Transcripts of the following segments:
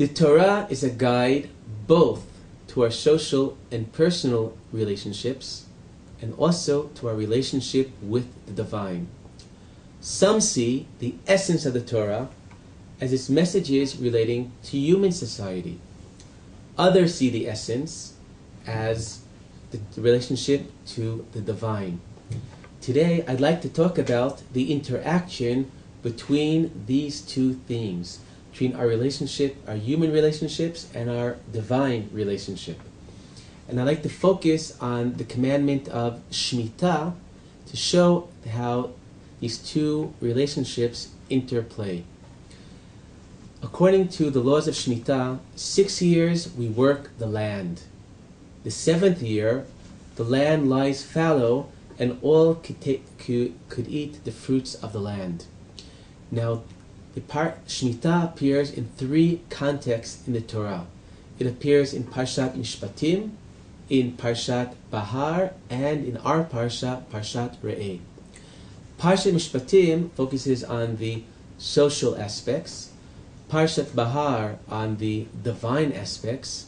The Torah is a guide both to our social and personal relationships and also to our relationship with the divine. Some see the essence of the Torah as its messages relating to human society. Others see the essence as the relationship to the divine. Today, I'd like to talk about the interaction between these two themes, between our relationship, our human relationships, and our divine relationship. And I'd like to focus on the commandment of Shemitah to show how these two relationships interplay. According to the laws of Shemitah, 6 years we work the land. The 7th year, the land lies fallow and all could eat the fruits of the land. Now, the Shemitah appears in 3 contexts in the Torah. It appears in Parshat Mishpatim, in Parshat Bahar, and in our Parsha, Parshat Re'eh. Parshat Mishpatim focuses on the social aspects, Parshat Bahar on the divine aspects,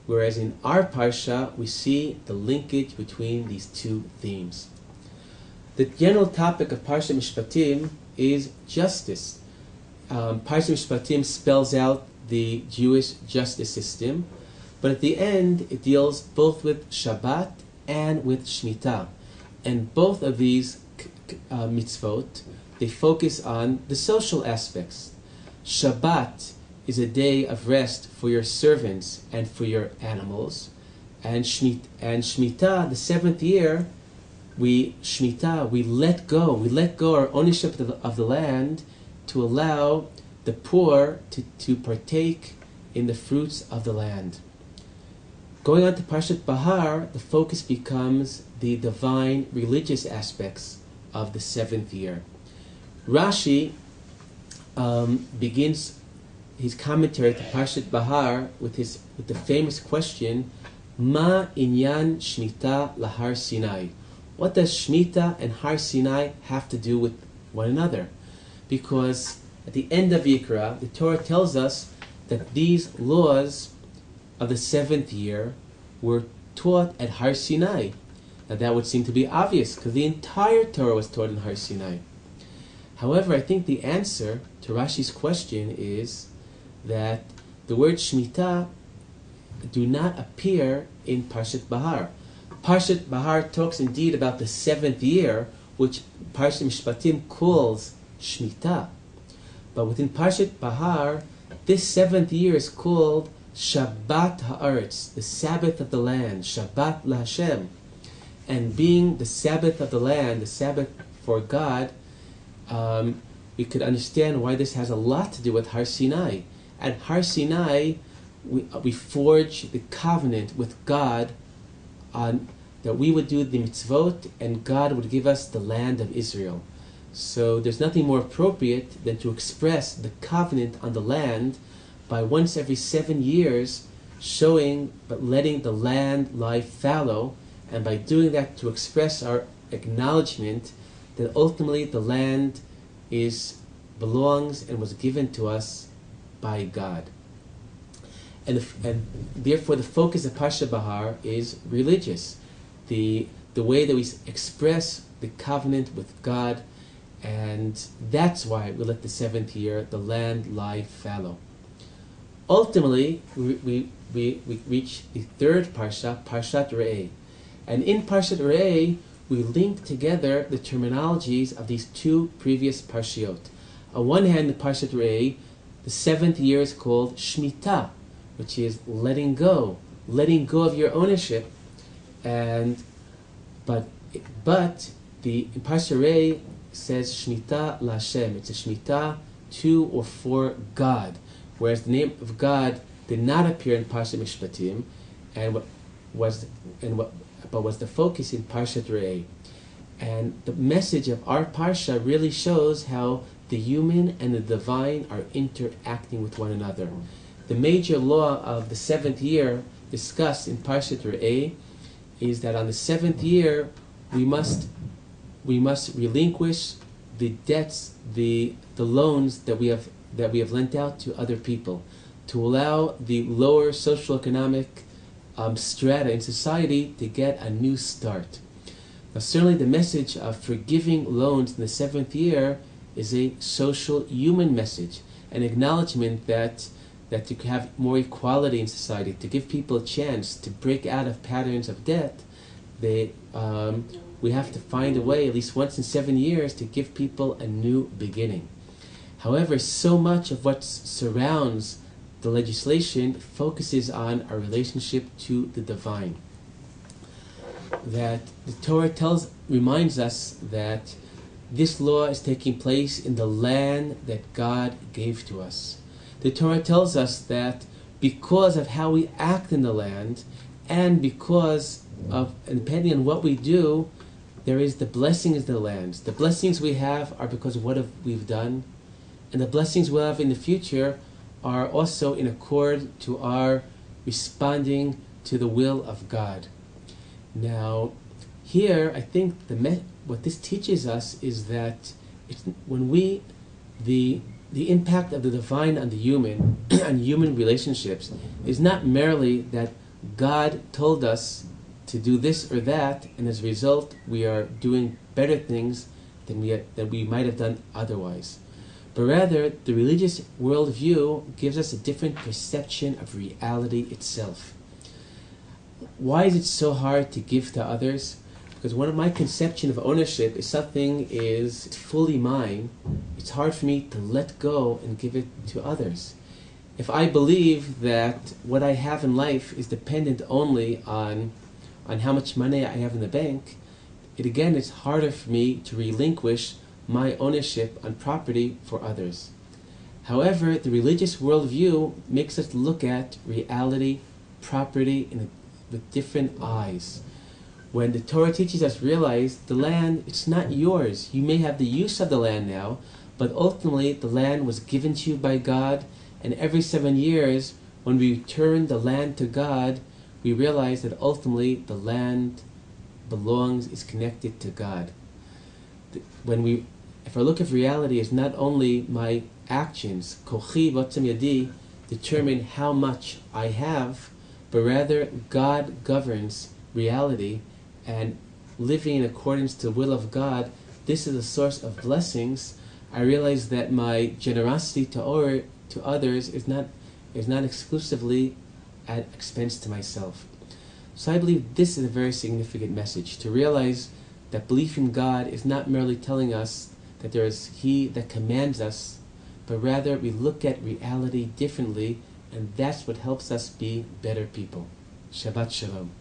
whereas in our Parsha we see the linkage between these two themes. The general topic of Parshat Mishpatim is justice. Parshat Mishpatim spells out the Jewish justice system, but at the end it deals both with Shabbat and with Shemitah. And both of these mitzvot, they focus on the social aspects. Shabbat is a day of rest for your servants and for your animals. And Shemitah, the 7th year, we let go our ownership of the land to allow the poor to partake in the fruits of the land. Going on to Parshat Bahar, the focus becomes the divine religious aspects of the 7th year. Rashi begins his commentary to Parshat Bahar with the famous question, Ma inyan Shemitah lahar Sinai? What does Shemitah and Har Sinai have to do with one another? Because at the end of Yikra, the Torah tells us that these laws of the 7th year were taught at Har Sinai. Now that would seem to be obvious, because the entire Torah was taught in Har Sinai. However, I think the answer to Rashi's question is that the word Shemitah do not appear in Parshat Bahar. Parshat Bahar talks indeed about the 7th year, which Parshat Mishpatim calls Shemitah. But within Parshat Bahar, this 7th year is called Shabbat Ha'aretz, the Sabbath of the land, Shabbat LaHashem. And being the Sabbath of the land, the Sabbath for God, we could understand why this has a lot to do with Har Sinai. At Har Sinai, we forge the covenant with God that we would do the mitzvot and God would give us the land of Israel. So there's nothing more appropriate than to express the covenant on the land by once every 7 years letting the land lie fallow, and by doing that to express our acknowledgement that ultimately the land belongs and was given to us by God. And therefore the focus of Parshat Bahar is religious. The way that we express the covenant with God, and that's why we let the 7th year, the land lie fallow. Ultimately, we reach the 3rd Parsha, Parshat Re'eh. And in Parshat Re'eh, we link together the terminologies of these 2 previous Parshiot. On one hand, in Parshat Re'eh, the 7th year is called Shemitah, which is letting go of your ownership. But the Parshat Re'eh says Shemitah LaHashem. It's a Shemitah to or for God, whereas the name of God did not appear in Parshat Mishpatim, but was the focus in Parshat Re'eh. And the message of our Parsha really shows how the human and the divine are interacting with one another. The major law of the 7th year discussed in Parshat Re'eh is that on the 7th year we must relinquish the debts, the loans that we have lent out to other people. to allow the lower socioeconomic strata in society to get a new start. Now, certainly the message of forgiving loans in the 7th year is a social human message, an acknowledgement that you can have more equality in society, to give people a chance to break out of patterns of debt. We have to find a way, at least once in 7 years, to give people a new beginning. However, so much of what surrounds the legislation focuses on our relationship to the divine. That the Torah reminds us that this law is taking place in the land that God gave to us. The Torah tells us that because of how we act in the land, and depending on what we do, there is the blessings of the land. The blessings we have are because of what we've done, and the blessings we'll have in the future are also in accord to our responding to the will of God. Now, here I think what this teaches us is that the impact of the divine on the human and human relationships is not merely that God told us to do this or that, and as a result we are doing better things than we might have done otherwise. But rather, the religious worldview gives us a different perception of reality itself. Why is it so hard to give to others? Because one of my conception of ownership is something is fully mine. It's hard for me to let go and give it to others. If I believe that what I have in life is dependent only on how much money I have in the bank, it's harder for me to relinquish my ownership on property for others. However, the religious worldview makes us look at reality, property, with different eyes. When the Torah teaches us, realize the land, it's not yours. You may have the use of the land now, but ultimately the land was given to you by God, and every 7 years, when we return the land to God, we realize that ultimately the land is connected to God. If our look at reality is not only my actions, kochi v'otzem yadi, determine how much I have, but rather God governs reality, and living in accordance to the will of God, this is a source of blessings. I realize that my generosity to others is not exclusively at expense to myself. So I believe this is a very significant message, to realize that belief in God is not merely telling us that there is He that commands us, but rather we look at reality differently, and that's what helps us be better people. Shabbat Shalom.